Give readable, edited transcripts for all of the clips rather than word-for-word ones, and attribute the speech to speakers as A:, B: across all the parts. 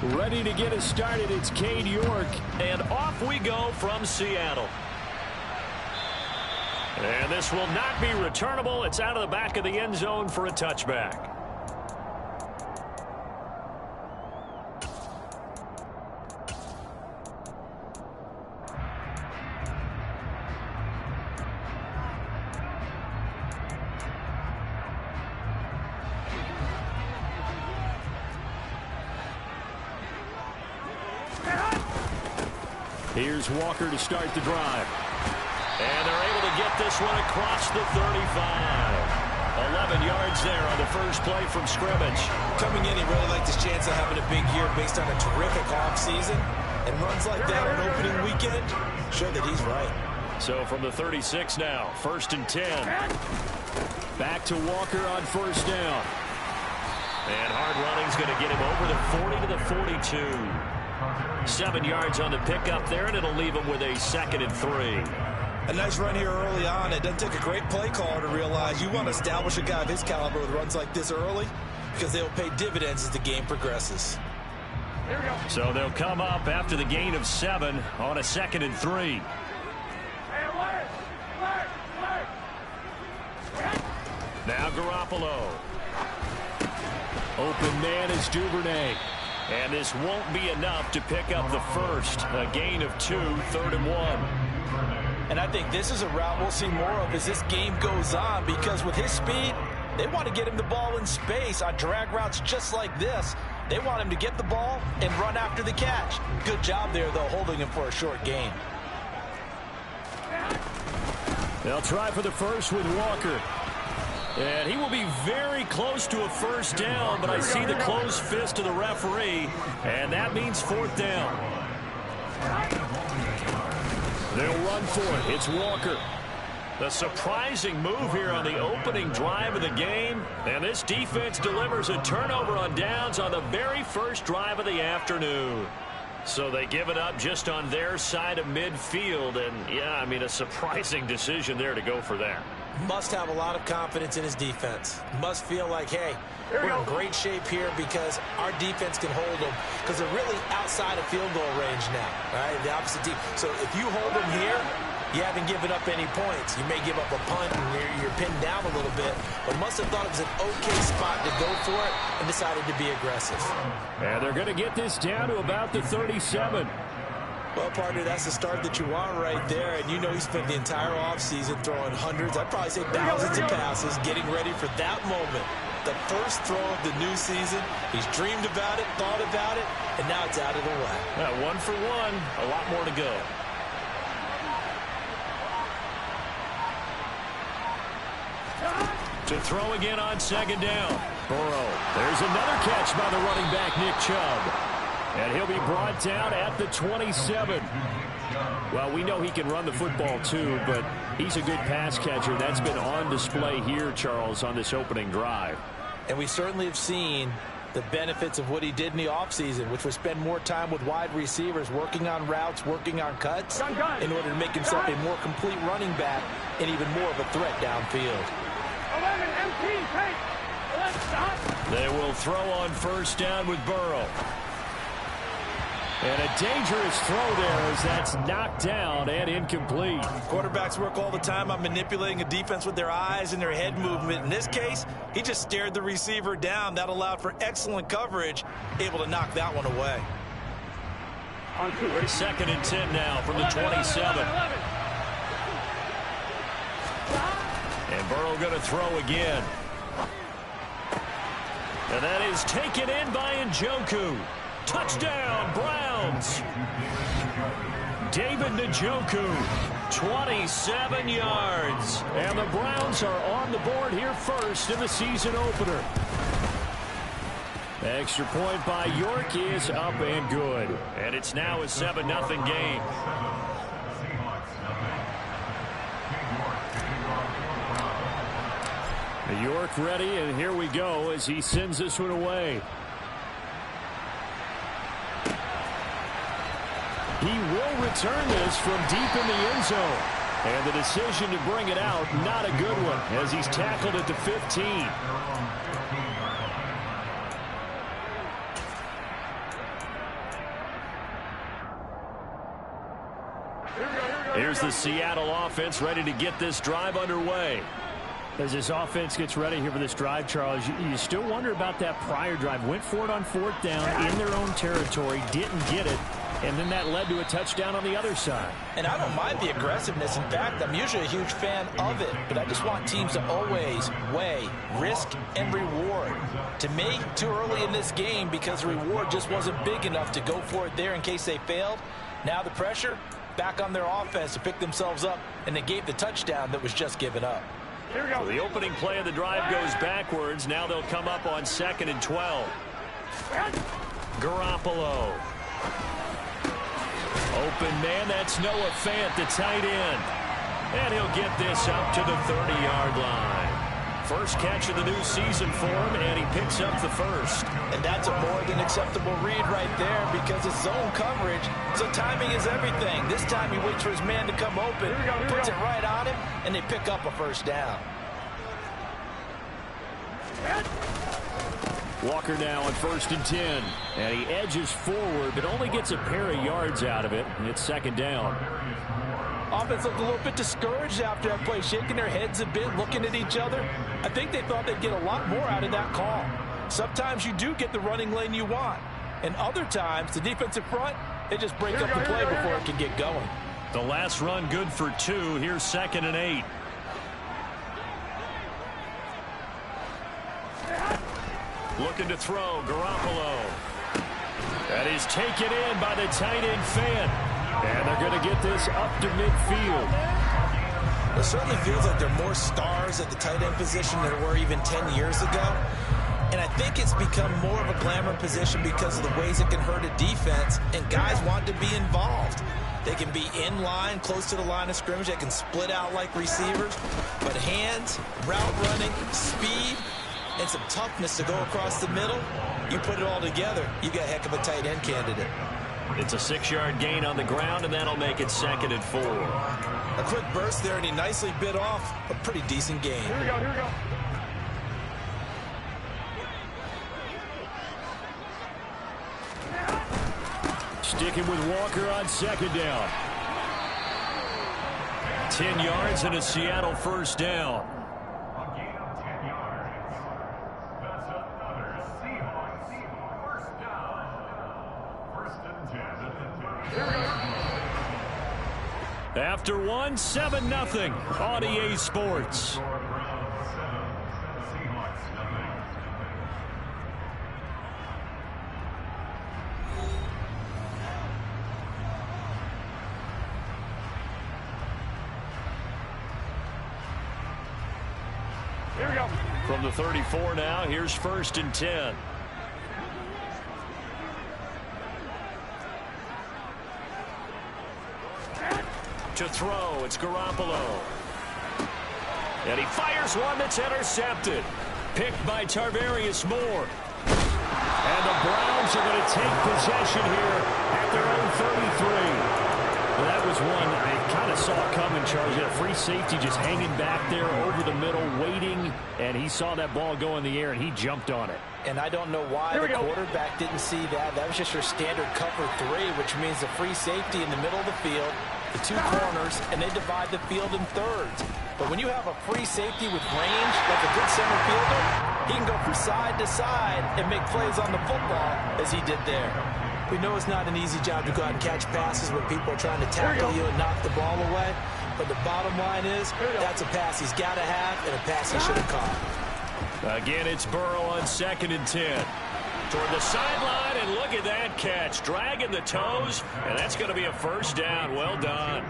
A: Ready to get us started, it's Cade York.
B: And off we go from Seattle. And this will not be returnable. It's out of the back of the end zone for a touchback.
A: Here's Walker to start the drive.
B: And they're able to get this one across the 35. 11 yards there on the first play from scrimmage.
C: Coming in, he really liked his chance of having a big year based on a terrific offseason. And runs like that on opening weekend show that he's right.
B: So from the 36 now, 1st and 10.
A: Back to Walker on first down.
B: And hard running's going to get him over the 40 to the 42. 7 yards on the pickup there, and it'll leave him with a 2nd and 3.
C: A nice run here early on. It doesn't take a great play caller to realize you want to establish a guy of his caliber with runs like this early because they'll pay dividends as the game progresses.
B: Here we go. So they'll come up after the gain of 7 on a 2nd and 3. Now Garoppolo.
A: Open man is Duvernay.
B: And this won't be enough to pick up the first. A gain of 2, 3rd and 1.
C: And I think this is a route we'll see more of as this game goes on because with his speed, they want to get him the ball in space on drag routes just like this. They want him to get the ball and run after the catch. Good job there, though, holding him for a short gain.
A: They'll try for the first with Walker.
B: And he will be very close to a first down, but I see the closed fist of the referee, and that means 4th down.
A: They'll run for it. It's Walker.
B: The surprising move here on the opening drive of the game, and this defense delivers a turnover on downs on the very first drive of the afternoon. So they give it up just on their side of midfield, and yeah, I mean, a surprising decision there to go for that.
C: Must have a lot of confidence in his defense. Must feel like, hey, we're in great shape here because our defense can hold them because they're really outside of field goal range now, right? The opposite team. So if you hold them here, you haven't given up any points. You may give up a punt and you're pinned down a little bit, but must have thought it was an okay spot to go for it and decided to be aggressive.
A: And they're going to get this down to about the 37.
C: Well, partner, that's the start that you want right there. And you know he spent the entire offseason throwing hundreds, I'd probably say thousands of passes, getting ready for that moment. The first throw of the new season. He's dreamed about it, thought about it, and now it's out of the way.
B: Yeah, 1 for 1, a lot more to go. To throw again on 2nd down. Burrow. There's another catch by the running back, Nick Chubb. And he'll be brought down at the 27. Well, we know he can run the football too, but he's a good pass catcher. That's been on display here, Charles, on this opening drive.
C: And we certainly have seen the benefits of what he did in the offseason, which was spend more time with wide receivers, working on routes, working on cuts, in order to make himself a more complete running back and even more of a threat downfield.
D: 11 MP, take. Let's stop.
B: They will throw on first down with Burrow.
A: And a dangerous throw there as that's knocked down and incomplete.
C: Quarterbacks work all the time on manipulating a defense with their eyes and their head movement. In this case, he just stared the receiver down. That allowed for excellent coverage, able to knock that one away.
B: 2nd and 10 now from the 27. And Burrow going to throw again. And that is taken in by Njoku. Touchdown, Browns. David Njoku, 27 yards. And the Browns are on the board here first in the season opener. Extra point by York is up and good. And it's now a 7-0 game.
A: York ready, and here we go as he sends this one away. He will return this from deep in the end zone. And the decision to bring it out, not a good one, as he's tackled at the 15.
B: Here's the Seattle offense ready to get this drive underway.
A: As this offense gets ready here for this drive, Charles, you still wonder about that prior drive. Went for it on 4th down in their own territory, didn't get it, and then that led to a touchdown on the other side.
C: And I don't mind the aggressiveness. In fact, I'm usually a huge fan of it, but I just want teams to always weigh risk and reward. To me, too early in this game because the reward just wasn't big enough to go for it there in case they failed. Now the pressure back on their offense to pick themselves up, and they gave the touchdown that was just given up.
D: Here we go.
B: So the opening play of the drive goes backwards. Now they'll come up on 2nd and 12. Garoppolo. Open man, that's Noah Fant, the tight end. And he'll get this up to the 30-yard line. First catch of the new season for him, and he picks up the first.
C: And that's a more than acceptable read right there because it's zone coverage, so timing is everything. This time he waits for his man to come open, puts it right on him, and they pick up a first down.
A: Walker now on 1st and 10. And he edges forward, but only gets a pair of yards out of it. And it's 2nd down.
C: Offense looked a little bit discouraged after that play, shaking their heads a bit, looking at each other. I think they thought they'd get a lot more out of that call. Sometimes you do get the running lane you want. And other times, the defensive front, they just break up the play before it can get going.
B: The last run good for 2. Here's 2nd and 8. Looking to throw, Garoppolo. That is taken in by the tight end Fant. And they're going to get this up to midfield.
C: It certainly feels like there are more stars at the tight end position than there were even 10 years ago. And I think it's become more of a glamour position because of the ways it can hurt a defense, and guys want to be involved. They can be in line, close to the line of scrimmage. They can split out like receivers. But hands, route running, speed, and some toughness to go across the middle, you put it all together, you got a heck of a tight end candidate.
B: It's a 6-yard gain on the ground, and that'll make it 2nd and 4.
C: A quick burst there, and he nicely bit off a pretty decent gain.
D: Here we go, here we go.
A: Sticking with Walker on 2nd down.
B: 10 yards and a Seattle first down. After 1, 7-0 on EA Sports.
D: Here we go.
B: From the 34 now, here's 1st and 10. To throw, it's Garoppolo. And he fires one that's intercepted. Picked by Tarvarius Moore. And the Browns are going to take possession here at their own 33.
A: Well, that was one I kind of saw coming, Charles. You had a free safety just hanging back there over the middle, waiting, and he saw that ball go in the air, and he jumped on it.
C: And I don't know why the quarterback didn't see that. That was just your standard cover 3, which means the free safety in the middle of the field, the 2 corners, and they divide the field in thirds. But when you have a free safety with range, like a good center fielder, he can go from side to side and make plays on the football as he did there. We know it's not an easy job to go out and catch passes when people are trying to tackle you and knock the ball away. But the bottom line is, that's a pass he's got to have and a pass he should have caught.
B: Again, it's Burrow on 2nd and 10. Toward the sideline, and look at that catch. Dragging the toes, and that's going to be a first down. Well done.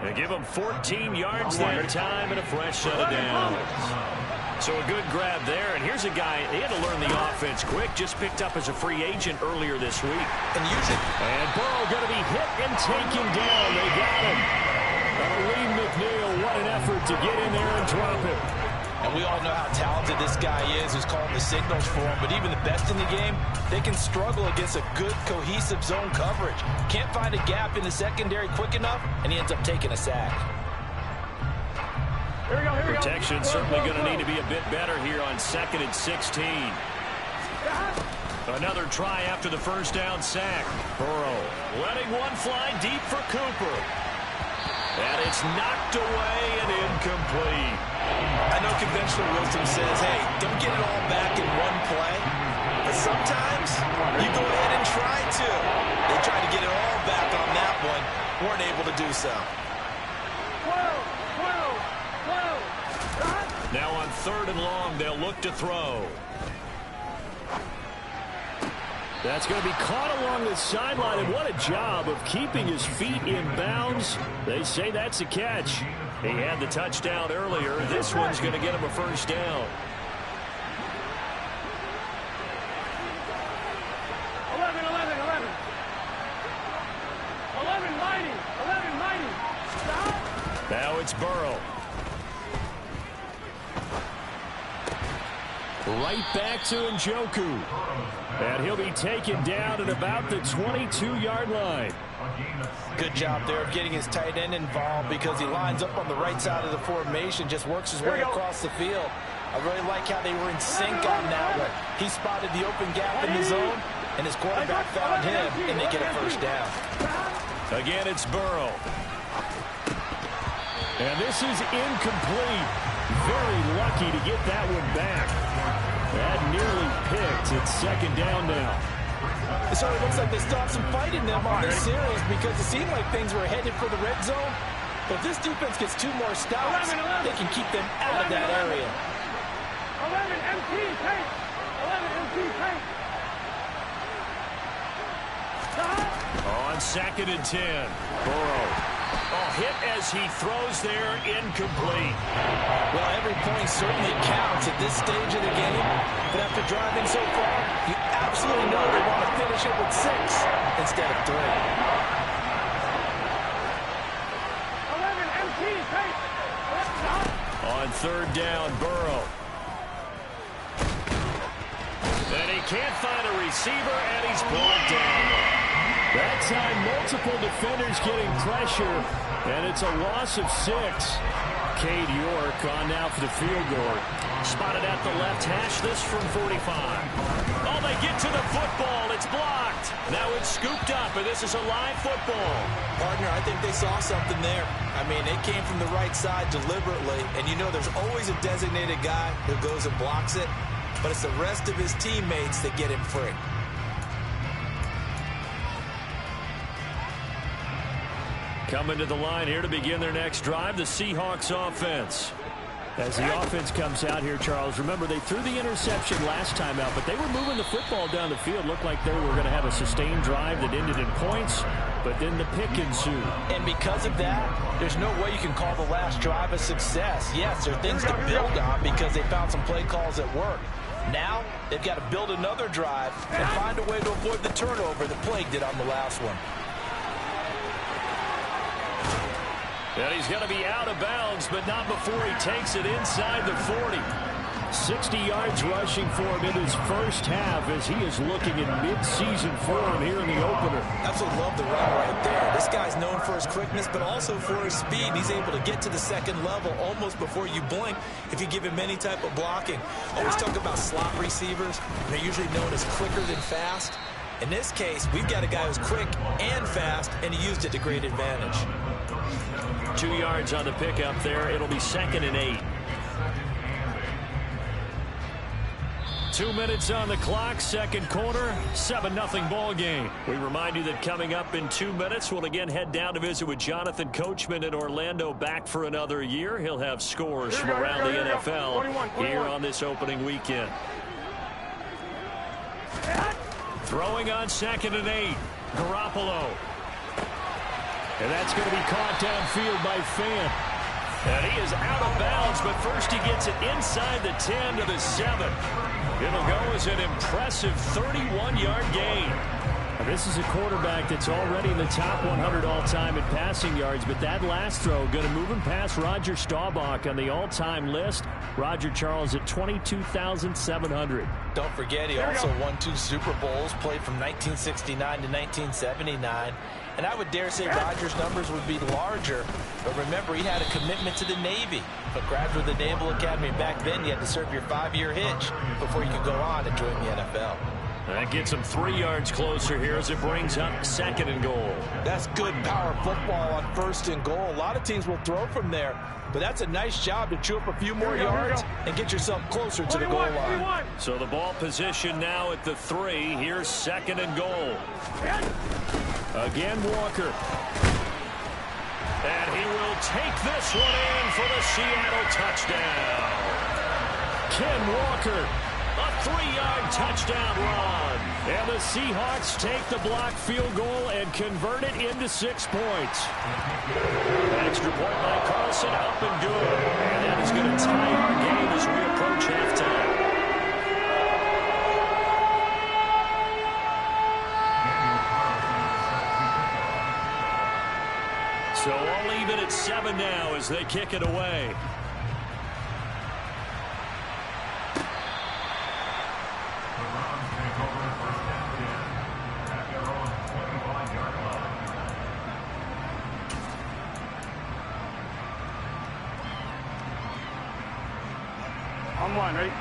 B: They give him 14 yards that time and a fresh set of downs. So a good grab there, and here's a guy, he had to learn the offense quick, just picked up as a free agent earlier this week.
A: And Burrow going to be hit and taken down. They got him. Lee McNeil, what an effort to get in there and drop it.
C: And we all know how talented this guy is who's calling the signals for him. But even the best in the game, they can struggle against a good, cohesive zone coverage. Can't find a gap in the secondary quick enough, and he ends up taking a sack.
D: Here we go, here we go.
B: Protection certainly going to need to be a bit better here on 2nd and 16. Another try after the first down sack. Burrow letting one fly deep for Cooper. And it's knocked away and incomplete.
C: I know conventional wisdom says, hey, don't get it all back in one play. But sometimes you go ahead and try to. They tried to get it all back on that one. Weren't able to do so.
B: Now on 3rd and long, they'll look to throw.
A: That's going to be caught along the sideline, and what a job of keeping his feet in bounds. They say that's a catch.
B: He had the touchdown earlier. This one's going to get him a first down.
D: 11 mighty. Stop.
B: Now it's Burrow.
A: Right back to Njoku. And he'll be taken down at about the 22-yard line.
C: Good job there of getting his tight end involved because he lines up on the right side of the formation, just works his way across the field. I really like how they were in sync on that one. He spotted the open gap in the zone, and his quarterback found him, and they get a first down.
B: Again, it's Burrow.
A: And this is incomplete. Very lucky to get that one back. That nearly picked. It's 2nd down now.
C: It sort of looks like they stopped some fight in them on this series because it seemed like things were headed for the red zone. But if this defense gets 2 more stops, they can keep them out of that area.
D: 11 MT paint. 11 MT paint.
B: On 2nd and 10. Burrow. Hit as he throws there, incomplete.
C: Well, every point certainly counts at this stage of the game. But after driving so far, you absolutely know they want to finish it with 6 instead of 3.
D: 11 MT paint.
B: On 3rd down, Burrow. And he can't find a receiver, and he's brought down.
A: That time, multiple defenders getting pressure, and it's a loss of 6. Cade York on now for the field goal.
B: Spotted at the left hash, this from 45. Oh, they get to the football. It's blocked. Now it's scooped up, and this is a live football.
C: Partner, I think they saw something there. I mean, they came from the right side deliberately, and you know there's always a designated guy who goes and blocks it, but it's the rest of his teammates that get him free.
B: Coming to the line here to begin their next drive, the Seahawks offense.
A: As the offense comes out here, Charles, remember they threw the interception last time out, but they were moving the football down the field. Looked like they were going to have a sustained drive that ended in points, but then the pick ensued.
C: And because of that, there's no way you can call the last drive a success. Yes, there are things to build on because they found some play calls that work. Now, they've got to build another drive and find a way to avoid the turnover that plagued it on the last one.
B: And he's going to be out of bounds, but not before he takes it inside the 40.
A: 60 yards rushing for him in his first half as he is looking in mid-season form here in the opener.
C: Absolutely love the run right there. This guy's known for his quickness, but also for his speed. He's able to get to the 2nd level almost before you blink if you give him any type of blocking. Always talk about slot receivers. They're usually known as quicker than fast. In this case, we've got a guy who's quick and fast, and he used it to great advantage.
B: 2 yards on the pickup there. It'll be 2nd and 8. 2 minutes on the clock, 2nd quarter, 7-0 ball game. We remind you that coming up in 2 minutes, we'll again head down to visit with Jonathan Coachman in Orlando, back for another year. He'll have scores from around the NFL
D: 21.
B: here on this opening weekend. Throwing on 2nd and 8, Garoppolo. And that's going to be caught downfield by Fant. And he is out of bounds, but first he gets it inside the 10 to the 7. It'll go as an impressive 31-yard gain.
A: Now, this is a quarterback that's already in the top 100 all-time in passing yards, but that last throw going to move him past Roger Staubach on the all-time list. Roger Charles at 22,700.
C: Don't forget, he also won 2 Super Bowls, played from 1969 to 1979. And I would dare say Rodgers' numbers would be larger. But remember, he had a commitment to the Navy. A graduate of the Naval Academy. Back then, you had to serve your 5-year hitch before you could go on and join the NFL.
B: That gets him 3 yards closer here as it brings up 2nd and goal.
C: That's good power football on 1st and goal. A lot of teams will throw from there, but that's a nice job to chew up a few more yards and get yourself closer to the goal line.
B: So the ball position now at the 3. Here's 2nd and goal. Again, Walker. And he will take this one in for the Seattle touchdown. Ken Walker. A 3-yard touchdown run. And the Seahawks take the blocked field goal and convert it into 6 points. Extra point by Carlson, up and good. And that is going to tie our game as we approach halftime. So all even at 7 now as they kick it away.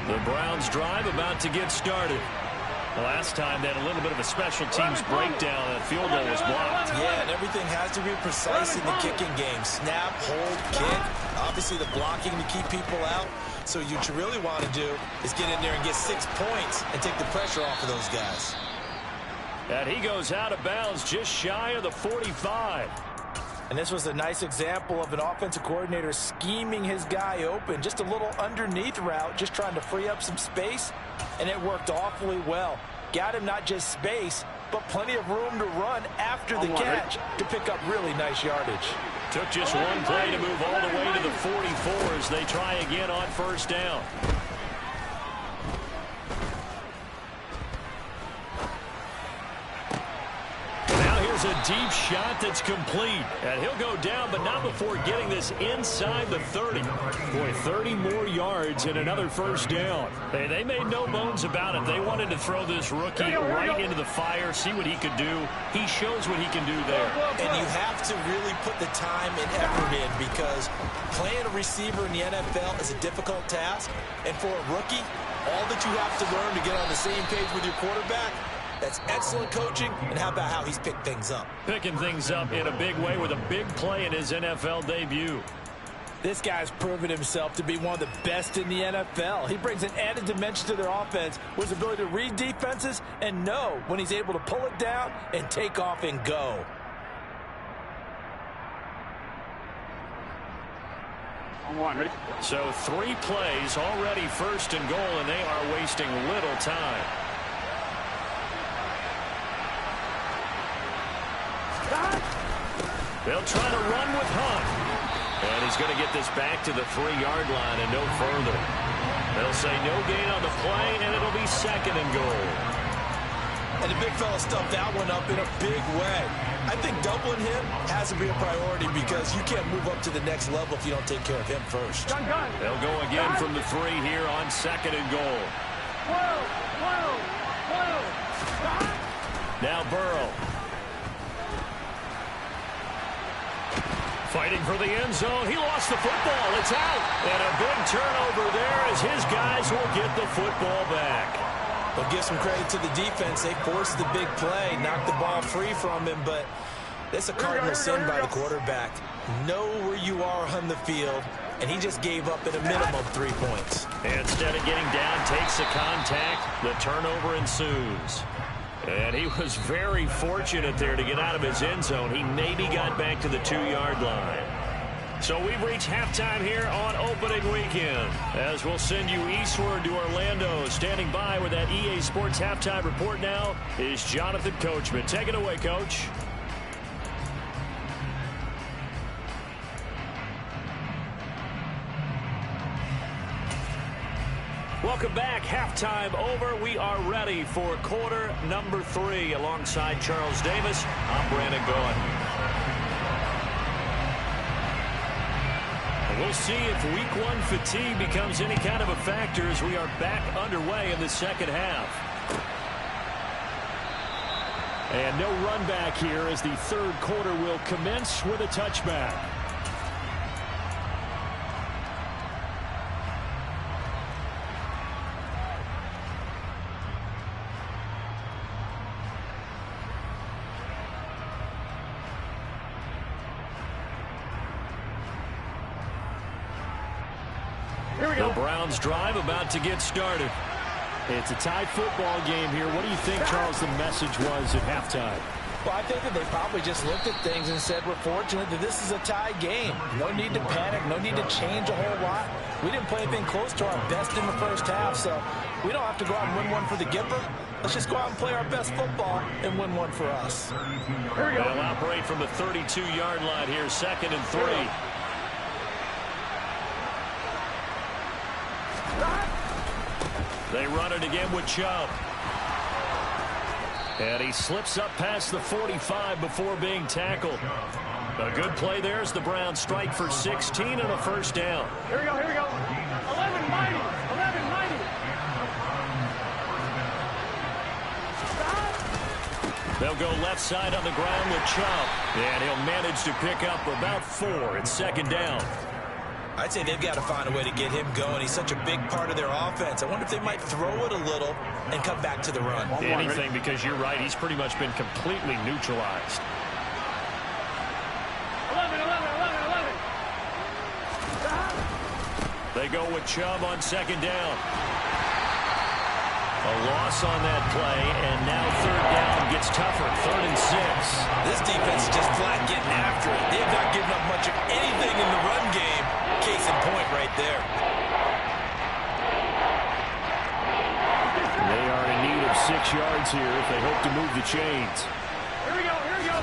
B: The Browns drive about to get started. Last time they had a little bit of a special teams breakdown. That field goal was blocked.
C: Yeah, and everything has to be precise in the kicking game. Snap, hold, kick. Obviously the blocking to keep people out. So what you really want to do is get in there and get 6 points and take the pressure off of those guys.
B: And he goes out of bounds just shy of the 45.
C: And this was a nice example of an offensive coordinator scheming his guy open. Just a little underneath route, just trying to free up some space. And it worked awfully well. Got him not just space, but plenty of room to run after the catch to pick up really nice yardage.
B: Took just one play to move all the way to the 44 as they try again on 1st down. A deep shot that's complete. And he'll go down, but not before getting this inside the 30. Boy, 30 more yards and another 1st down. Hey, they made no bones about it. They wanted to throw this rookie right into the fire, see what he could do. He shows what he can do there.
C: And you have to really put the time and effort in because playing a receiver in the NFL is a difficult task. And for a rookie, all that you have to learn to get on the same page with your quarterback, that's excellent coaching, and how about how he's picked things up?
B: Picking things up in a big way with a big play in his NFL debut.
C: This guy's proven himself to be one of the best in the NFL. He brings an added dimension to their offense with his ability to read defenses and know when he's able to pull it down and take off and go.
B: So 3 plays already 1st and goal, and they are wasting little time. They'll try to run with Hunt. And he's going to get this back to the 3-yard line and no further. They'll say no gain on the play, and it'll be 2nd and goal.
C: And the big fella stuffed that one up in a big way. I think doubling him has to be a priority because you can't move up to the next level if you don't take care of him first.
B: They'll go again from the 3 here on 2nd and goal. Now Burrow. Fighting for the end zone. He lost the football. It's out. And a big turnover there as his guys will get the football back.
C: Well, give some credit to the defense. They forced the big play, knocked the ball free from him, but that's a cardinal sin by the quarterback. Know where you are on the field, and he just gave up at a minimum 3 points.
B: And instead of getting down, takes the contact. The turnover ensues. And he was very fortunate there to get out of his end zone. He maybe got back to the 2-yard line. So we've reached halftime here on opening weekend. As we'll send you eastward to Orlando. Standing by with that EA Sports halftime report now is Jonathan Coachman. Take it away, Coach. Welcome back. Halftime over. We are ready for quarter number 3 alongside Charles Davis. I'm Brandon Goen. We'll see if week 1 fatigue becomes any kind of a factor as we are back underway in the second half. And no run back here as the 3rd quarter will commence with a touchback.
A: go.
B: The Browns drive about to get started.
A: It's a tie football game here. What do you think, Charles, the message was at halftime?
C: Well, I think that they probably just looked at things and said, we're fortunate that this is a tie game. No need to panic. No need to change a whole lot. We didn't play anything close to our best in the first half, so we don't have to go out and win one for the Gipper. Let's just go out and play our best football and win one for us.
B: Here we go. They'll operate from the 32-yard line here, 2nd and 3. They run it again with Chubb. And he slips up past the 45 before being tackled. A good play there as the Browns strike for 16 and a first down.
D: Here we go, here we go. 11 mighty, 11 mighty.
B: They'll go left side on the ground with Chubb. And he'll manage to pick up about 4. It's 2nd down.
C: I'd say they've got to find a way to get him going. He's such a big part of their offense. I wonder if they might throw it a little and come back to the run.
B: Anything, because you're right. He's pretty much been completely neutralized.
D: 11, 11, 11, 11.
B: They go with Chubb on 2nd down. A loss on that play, and now 3rd down gets tougher. 3rd and 6.
C: This defense is just flat getting after it. They've not given up much of anything in the run game. Case in point right there.
A: They are in need of 6 yards here if they hope to move the chains.
D: Here we go, here we go.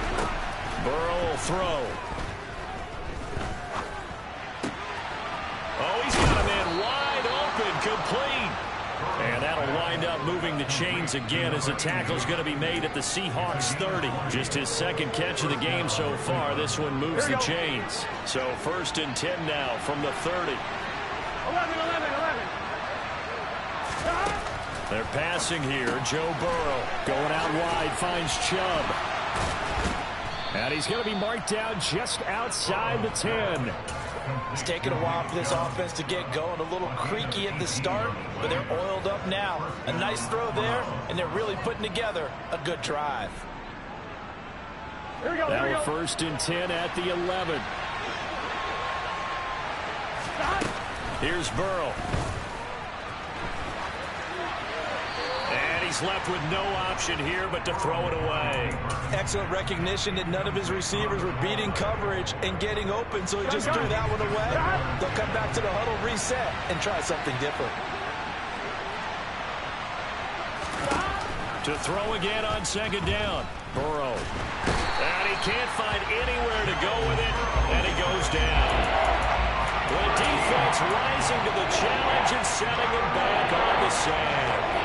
B: Burrow will throw. Oh, he's got a man wide open, complete. And that'll wind up moving the chains again as the tackle's going to be made at the Seahawks 30. Just his 2nd catch of the game so far. This one moves the chains. So 1st and 10 now from the 30.
D: 11, 11, 11.
A: They're passing here. Joe Burrow going out wide, finds Chubb. And he's going to be marked down just outside the 10.
C: It's taken a while for this offense to get going. A little creaky at the start, but they're oiled up now. A nice throw there, and they're really putting together a good drive.
D: Here we go, here we
A: Now
D: go.
A: 1st and 10 at the 11. Here's Burrow.
B: And he's left with no option here but to throw it away.
C: Excellent recognition that none of his receivers were beating coverage and getting open, so he just threw that one away. They'll come back to the huddle, reset, and try something different.
B: To throw again on 2nd down. Burrow. And he can't find anywhere to go with it, and he goes down. The defense rising to the challenge and setting him back on the sand.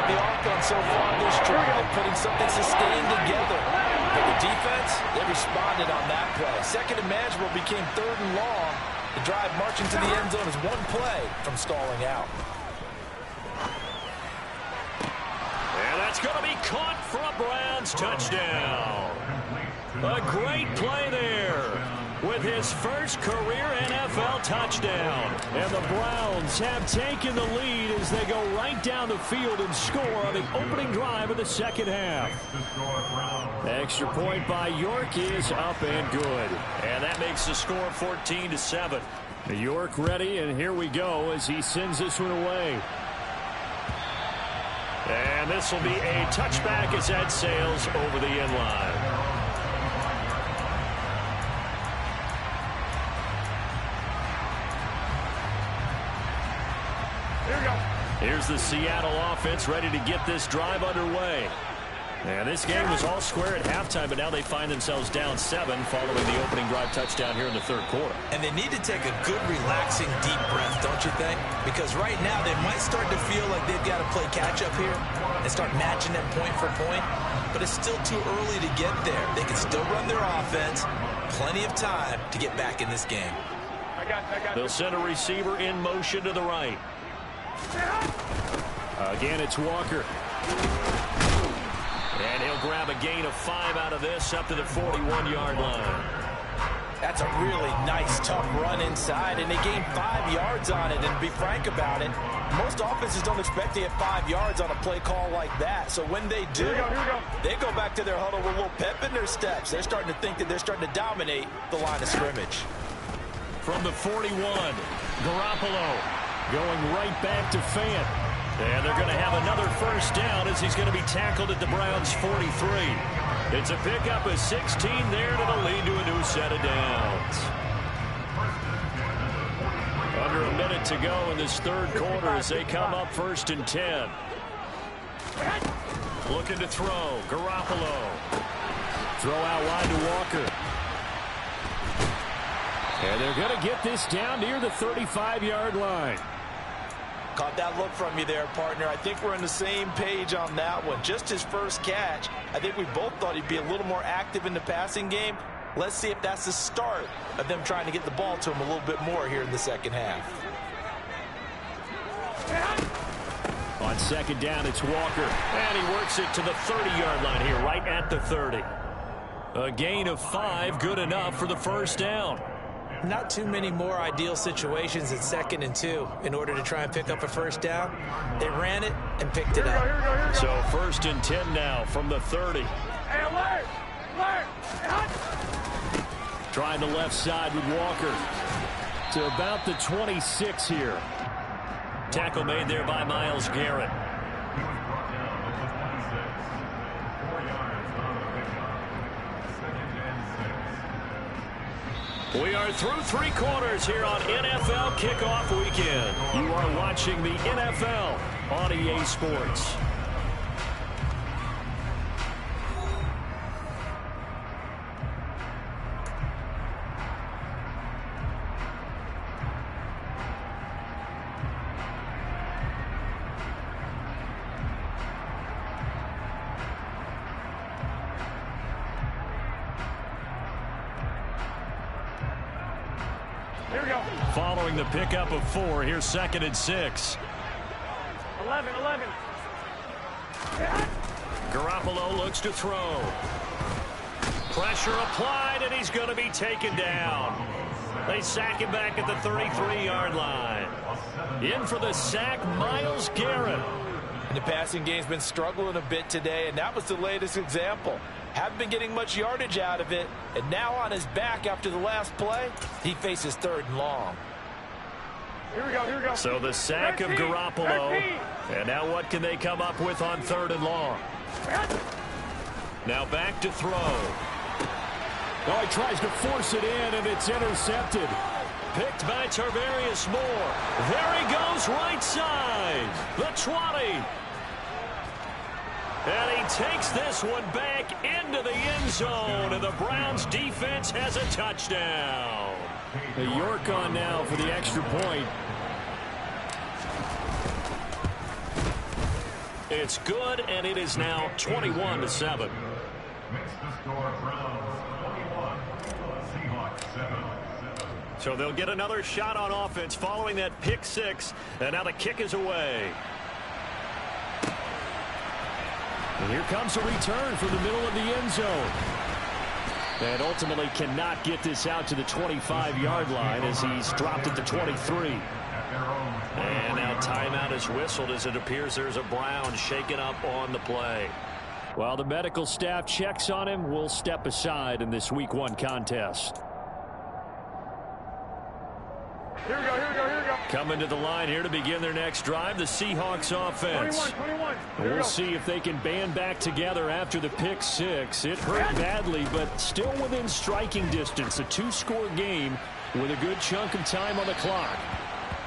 C: The offense so far this drive, putting something sustained together. But the defense, they responded on that play. 2nd and manageable became 3rd and long. The drive marching to the end zone is one play from stalling out.
B: And that's going to be caught for a Browns touchdown. A great play there with his first career NFL touchdown.
A: And the Browns have taken the lead as they go right down the field and score on the opening drive of the 2nd half. Extra point by York is up and good.
B: And that makes the score 14-7.
A: York ready, and here we go as he sends this one away.
B: And this will be a touchback as that sails over the end line. Here's the Seattle offense ready to get this drive underway. And this game was all square at halftime, but now they find themselves down 7 following the opening drive touchdown here in the 3rd quarter.
C: And they need to take a good, relaxing, deep breath, don't you think? Because right now they might start to feel like they've got to play catch-up here and start matching them point for point. But it's still too early to get there. They can still run their offense. Plenty of time to get back in this game.
B: They'll send a receiver in motion to the right.
A: Again, it's Walker.
B: And he'll grab a gain of 5 out of this up to the 41-yard line.
C: That's a really nice, tough run inside, and they gained 5 yards on it. And to be frank about it, most offenses don't expect to get 5 yards on a play call like that. So when they do, they go back to their huddle with a little pep in their steps. They're starting to think that they're starting to dominate the line of scrimmage.
B: From the 41, Garoppolo.
A: going right back to Fant. And they're going to have another first down as he's going to be tackled at the Browns' 43. It's a pickup of 16 there that'll lead to a new set of downs. Under a minute to go in this third quarter as they come up 1st and 10. Looking to throw. Garoppolo. Throw out wide to Walker. And they're going to get this down near the 35-yard line.
C: Caught that look from you there, partner. I think we're on the same page on that one. Just his first catch. I think we both thought he'd be a little more active in the passing game. Let's see if that's the start of them trying to get the ball to him a little bit more here in the second half.
A: On 2nd down, it's Walker. And he works it to the 30-yard line here, right at the 30. A gain of 5, good enough for the first down.
C: Not too many more ideal situations at 2nd and 2 in order to try and pick up a first down. They ran it and picked it up.
A: So 1st and 10 now from the 30. Trying the left side with Walker to about the 26 here. Tackle made there by Myles Garrett. We are through 3 quarters here on NFL Kickoff Weekend. You are watching the NFL on EA Sports. Following the pickup of 4, here's 2nd and 6.
D: 11.
A: Garoppolo looks to throw. Pressure applied, and he's going to be taken down. They sack him back at the 33-yard line. In for the sack, Myles Garrett.
C: And the passing game's been struggling a bit today, and that was the latest example. Haven't been getting much yardage out of it, and now on his back after the last play, he faces 3rd and long.
D: Here we go.
A: So the sack of Garoppolo, and now what can they come up with on 3rd and long? Now back to throw. Oh, he tries to force it in, and it's intercepted. Picked by Tarvarius Moore. There he goes, right side. The 20. And he takes this one back into the end zone, and the Browns defense has a touchdown. The York on now for the extra point. It's good, and it is now 21-7. So they'll get another shot on offense following that pick 6, and now the kick is away. And here comes a return from the middle of the end zone. And ultimately cannot get this out to the 25-yard line as he's dropped at the 23. And now timeout is whistled as it appears there's a Brown shaken up on the play. While the medical staff checks on him, we'll step aside in this Week 1 contest.
D: Here we go.
A: Coming to the line here to begin their next drive, the Seahawks offense.
D: 21.
A: We'll see if they can band back together after the pick 6. It hurt badly, but still within striking distance. A 2-score game with a good chunk of time on the clock.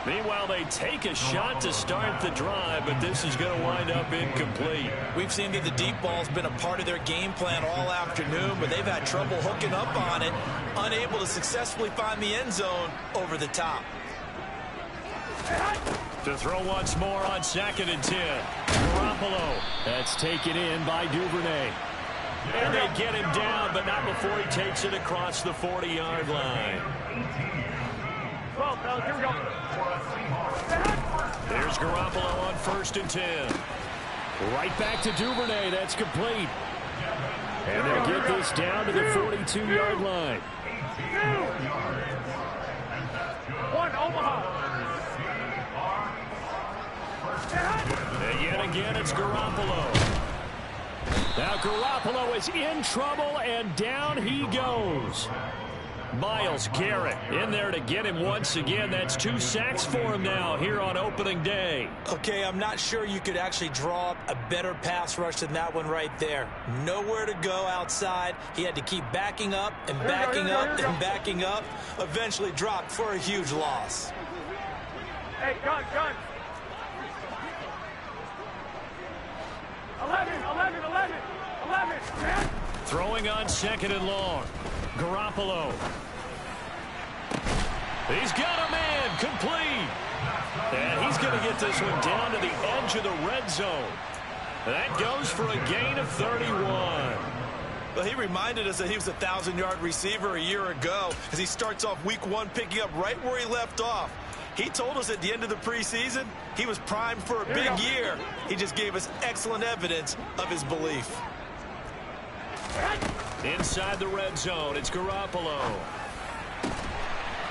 A: Meanwhile, they take a shot to start the drive, but this is going to wind up incomplete.
C: We've seen that the deep ball's been a part of their game plan all afternoon, but they've had trouble hooking up on it, unable to successfully find the end zone over the top.
A: To throw once more on 2nd and 10. Garoppolo. That's taken in by Duvernay. And they get him down, but not before he takes it across the 40-yard line.
D: 12, fellas, here we go.
A: There's Garoppolo on 1st and 10. Right back to Duvernay. That's complete. And they'll get this down to the 42-yard line.
D: 1, Omaha.
A: And yet again, it's Garoppolo. Now Garoppolo is in trouble, and down he goes. Myles Garrett in there to get him once again. That's 2 sacks for him now here on opening day.
C: Okay, I'm not sure you could actually draw up a better pass rush than that one right there. Nowhere to go outside. He had to keep backing up and backing up and backing up. Eventually dropped for a huge loss.
D: Hey, gun. 11.
A: Throwing on 2nd and long. Garoppolo. He's got a man complete. And he's going to get this one down to the edge of the red zone. That goes for a gain of 31.
C: Well, he reminded us that he was a 1,000-yard receiver a year ago as he starts off week 1 picking up right where he left off. He told us at the end of the preseason he was primed for a big year. He just gave us excellent evidence of his belief.
A: Inside the red zone, it's Garoppolo.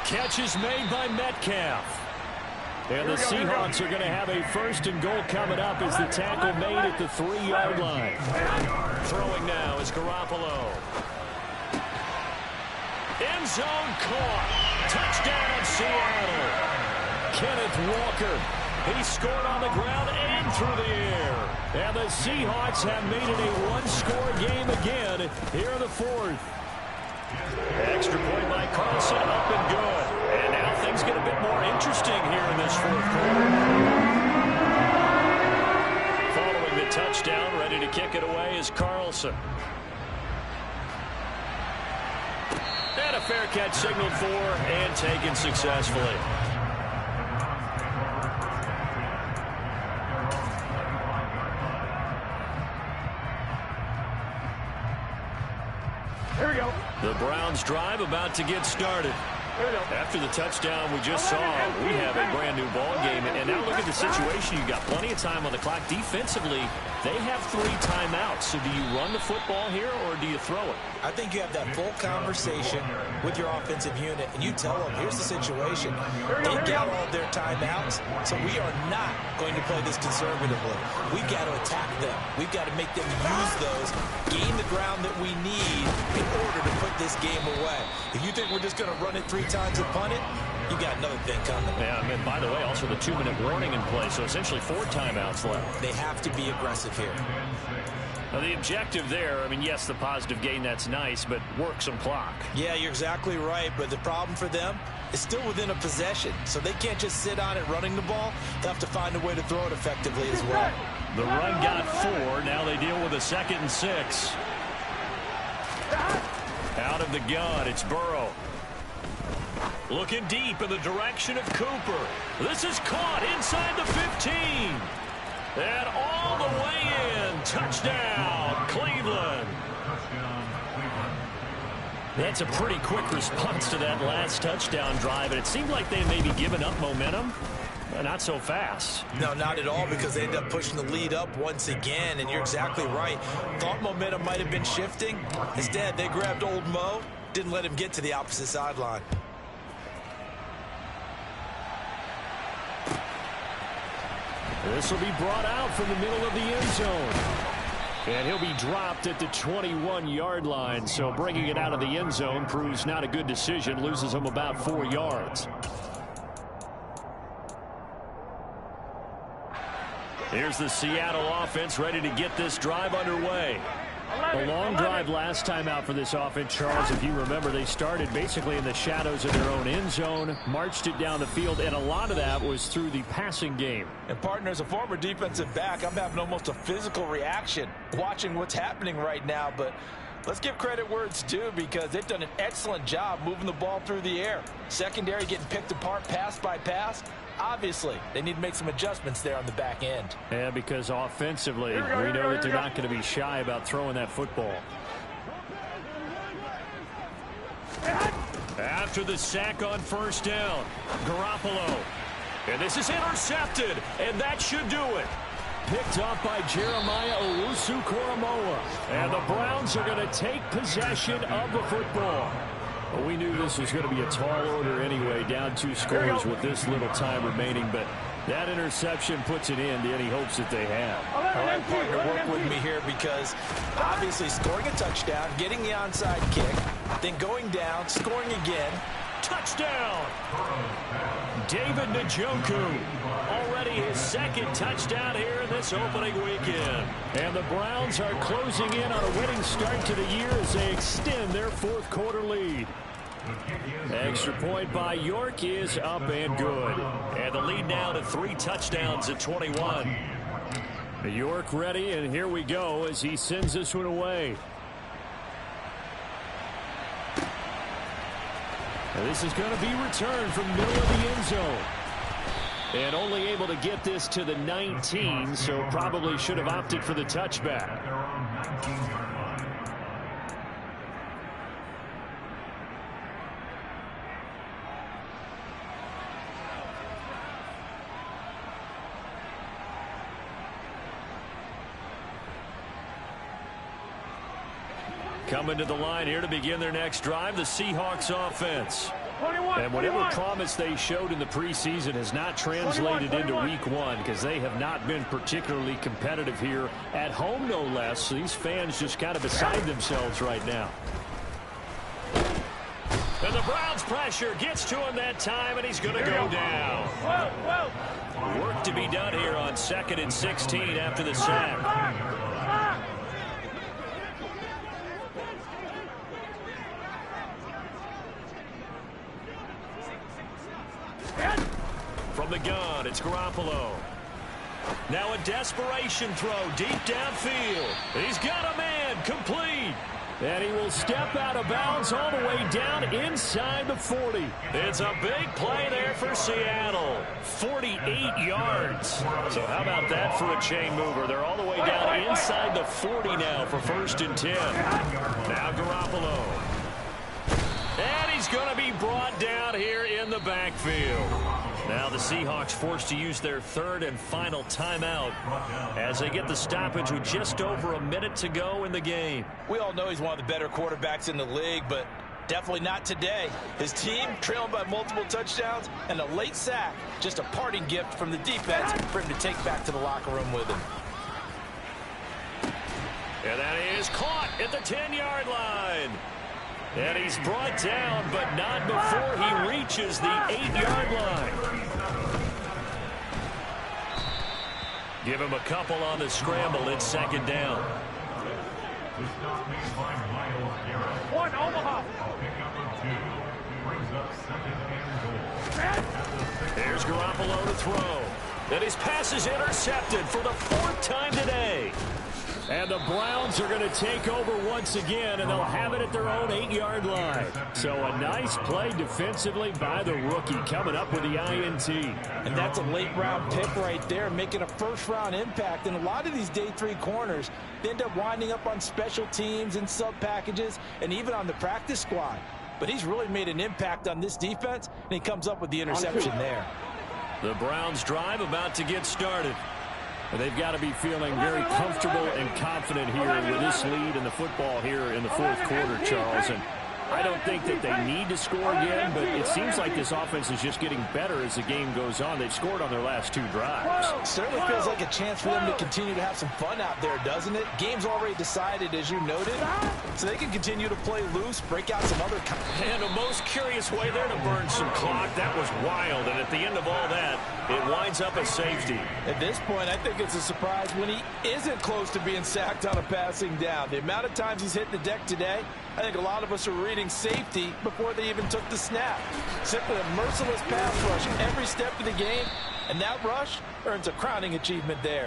A: Catch is made by Metcalf. And the Seahawks are going to have a 1st and goal coming up as the tackle made at the 3-yard line. Throwing now is Garoppolo. End zone caught. Touchdown, Seattle. Kenneth Walker. He scored on the ground and through the air. And the Seahawks have made it a 1-score game again here in the 4th. Extra point by Carlson, up and good. And now things get a bit more interesting here in this 4th quarter. Following the touchdown, ready to kick it away is Carlson. And a fair catch signaled for and taken successfully.
D: Here we go.
A: The Browns drive about to get started. After the touchdown we just saw, we have a brand new ball game. And now look at the situation. You've got plenty of time on the clock. Defensively, they have 3 timeouts. So do you run the football here or do you throw it?
C: I think you have that full conversation with your offensive unit, and you tell them, here's the situation. They got all their timeouts, so we are not going to play this conservatively. We've got to attack them. We've got to make them use those, gain the ground that we need in order to put this game away. If you think we're just going to run it 3 times and punt it, you got another thing coming.
A: Yeah, and by the way, also the 2-minute warning in play, so essentially 4 timeouts left.
C: They have to be aggressive here.
A: Now, the objective there, I mean, yes, the positive gain, that's nice, but work some clock.
C: Yeah, you're exactly right, but the problem for them is still within a possession, so they can't just sit on it running the ball. They'll have to find a way to throw it effectively as well.
A: The run got 4. Now they deal with a 2nd and 6. Out of the gun, it's Burrow. Looking deep in the direction of Cooper. This is caught inside the 15. And all the way in. Touchdown, Cleveland. That's a pretty quick response to that last touchdown drive. And it seemed like they may be giving up momentum. Not so fast.
C: No, not at all, because they end up pushing the lead up once again. And you're exactly right. Thought momentum might have been shifting. Instead, they grabbed old Mo. Didn't let him get to the opposite sideline.
A: This will be brought out from the middle of the end zone. And he'll be dropped at the 21-yard line. So bringing it out of the end zone proves not a good decision. Loses him about 4 yards. Here's the Seattle offense ready to get this drive underway. A long drive last time out for this offense, Charles. If you remember, they started basically in the shadows of their own end zone, marched it down the field, and a lot of that was through the passing game.
C: And, partner, as a former defensive back, I'm having almost a physical reaction watching what's happening right now. But let's give credit where it's due, because they've done an excellent job moving the ball through the air. Secondary getting picked apart pass by pass. Obviously, they need to make some adjustments there on the back end.
A: Yeah, because offensively, we know that they're not going to be shy about throwing that football. After the sack on 1st down, Garoppolo. And this is intercepted, and that should do it. Picked up by Jeremiah Owusu-Koramoah. And the Browns are going to take possession of the football. Well, we knew this was going to be a tall order anyway, down 2 scores with this little time remaining, but That interception puts an end to any hopes that they have.
C: All right, partner, work with me here because obviously scoring a touchdown, getting the onside kick, then going down, scoring again.
A: Touchdown! David Njoku, already his second touchdown here in this opening weekend. And the Browns are closing in on a winning start to the year as they extend their fourth quarter lead. Extra point by York is up and good. And the lead now to 3 touchdowns at 21. York ready, and here we go as he sends this one away. And this is going to be returned from middle of the end zone. And only able to get this to the 19, so probably should have opted for the touchback. Coming to the line here to begin their next drive, the Seahawks offense. And whatever promise they showed in the preseason has not translated into week 1 because they have not been particularly competitive here at home, no less. So these fans just kind of beside themselves right now. And the Browns pressure gets to him that time, and he's going to go down. Work to be done here on 2nd and 16 after the sack. From the gun, it's Garoppolo. Now a desperation throw deep downfield. He's got a man, complete. And he will step out of bounds all the way down inside the 40. It's a big play there for Seattle. 48 yards. So how about that for a chain mover? They're all the way down inside the 40 now for 1st and 10. Now Garoppolo. And he's going to be brought down here in the backfield. Now the Seahawks forced to use their 3rd and final timeout as they get the stoppage with just over a minute to go in the game.
C: We all know he's one of the better quarterbacks in the league, but definitely not today. His team trailing by multiple touchdowns and a late sack, just a parting gift from the defense for him to take back to the locker room with him.
A: And that is caught at the 10-yard line. And he's brought down, but not before he reaches the 8-yard line. Give him a couple on the scramble. It's 2nd down.
D: One, Omaha.
A: Here's Garoppolo to throw. And his pass is intercepted for the 4th time today. And the Browns are going to take over once again, and they'll have it at their own 8-yard line. So a nice play defensively by the rookie coming up with the INT.
C: And that's a late-round pick right there, making a first-round impact. And a lot of these day 3 corners, they end up winding up on special teams and sub-packages and even on the practice squad. But he's really made an impact on this defense, and he comes up with the interception there.
A: The Browns drive about to get started. They've got to be feeling very comfortable and confident here with this lead in the football here in the 4th quarter, Charles. And I don't think that they need to score again, but it seems like this offense is just getting better as the game goes on. They've scored on their last 2 drives.
C: Certainly feels like a chance for them to continue to have some fun out there, doesn't it? Game's already decided, as you noted, so they can continue to play loose, break out some other...
A: And the most curious way there to burn some clock. That was wild, and at the end of all that, it winds up a safety.
C: At this point, I think it's a surprise when he isn't close to being sacked on a passing down. The amount of times he's hit the deck today, I think a lot of us are reading safety before they even took the snap. Simply a merciless pass rush every step of the game, and that rush earns a crowning achievement there.